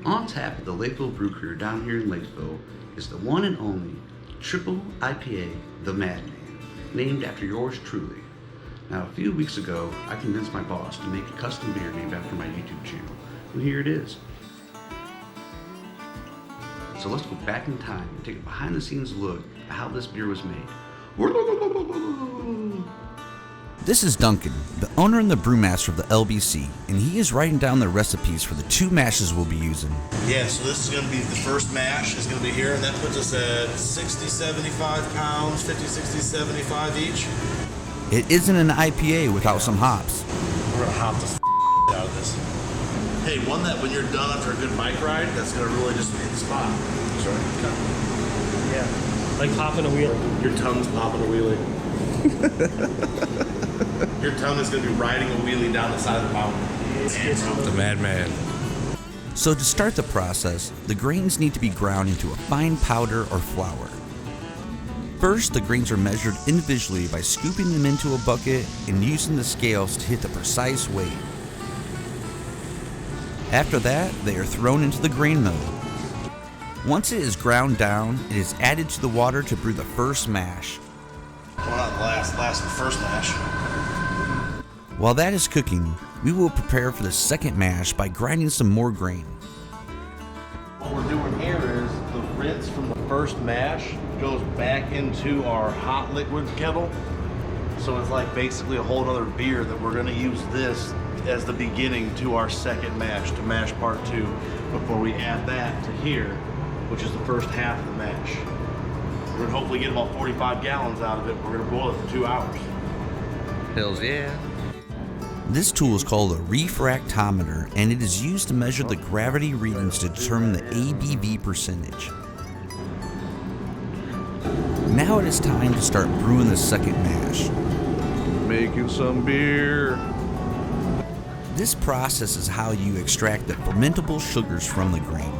On tap at the Lakeville Brew Crew down here in Lakeville is the one and only Triple IPA, the Madman, named after yours truly. Now, a few weeks ago, I convinced my boss to make a custom beer named after my YouTube channel, and here it is. So let's go back in time and take a behind-the-scenes look at how this beer was made. This is Duncan, the owner and the brewmaster of the LBC, and he is writing down the recipes for the two mashes we'll be using. Yeah, so this is going to be the first mash is going to be here, and that puts us at 60, 75 pounds, 50, 60, 75 each. It isn't an IPA without some hops. We're going to hop the out of this. Hey, one that when you're done after a good bike ride, that's going to really just hit the spot. Sorry. Yeah, like popping a wheelie. Your tongue's popping a wheelie. Your tongue is going to be riding a wheelie down the side of the mountain. The Madman. So to start the process, the grains need to be ground into a fine powder or flour. First, the grains are measured individually by scooping them into a bucket and using the scales to hit the precise weight. After that, they are thrown into the grain mill. Once it is ground down, it is added to the water to brew the first mash. Well, not last the first mash. While that is cooking, we will prepare for the second mash by grinding some more grain. What we're doing here is the rinse from the first mash goes back into our hot liquid kettle. So it's like basically a whole other beer that we're going to use this as the beginning to our second mash, to mash part 2, before we add that to here, which is the first half of the mash. We're going to hopefully get about 45 gallons out of it. We're going to boil it for 2 hours. Hells yeah. This tool is called a refractometer, and it is used to measure the gravity readings to determine the ABV percentage. Now it is time to start brewing the second mash. Making some beer. This process is how you extract the fermentable sugars from the grain.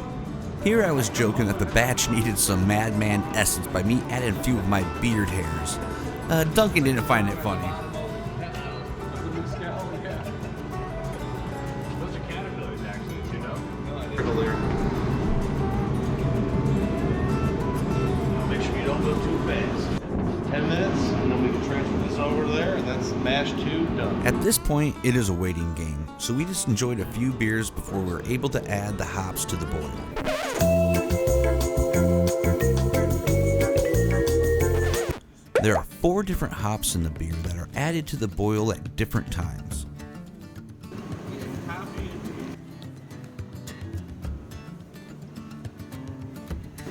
Here I was joking that the batch needed some Madman essence by me adding a few of my beard hairs. Duncan didn't find it funny. Those are caterpillars, actually, you know? Make sure you don't go too fast. 10 minutes, and then we can transfer this over there, and that's mash 2 done. At this point, it is a waiting game, so we just enjoyed a few beers before we were able to add the hops to the boil. There are 4 different hops in the beer that are added to the boil at different times.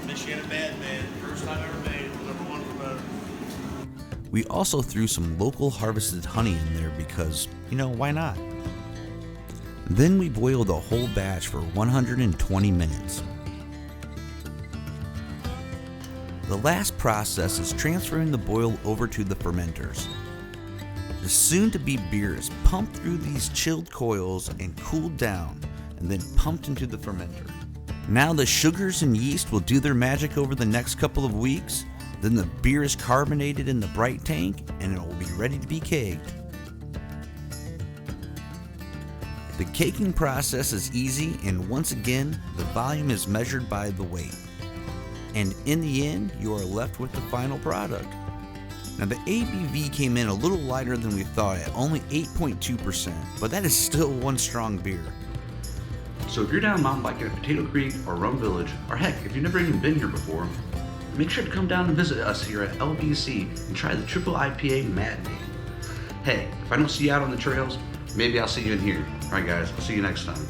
Michiana Madman, first time ever made, #1 promoter. We also threw some local harvested honey in there because, why not? Then we boiled the whole batch for 120 minutes. The last process is transferring the boil over to the fermenters. The soon-to-be beer is pumped through these chilled coils and cooled down, and then pumped into the fermenter. Now the sugars and yeast will do their magic over the next couple of weeks. Then the beer is carbonated in the bright tank, and it will be ready to be kegged. The caking process is easy, and once again, the volume is measured by the weight. And in the end, you are left with the final product. Now the ABV came in a little lighter than we thought at only 8.2%, but that is still one strong beer. So if you're down mountain biking at Potato Creek or Rum Village, or heck, if you've never even been here before, make sure to come down and visit us here at LBC and try the Triple IPA Madman. Hey, if I don't see you out on the trails, maybe I'll see you in here. Alright guys, I'll see you next time.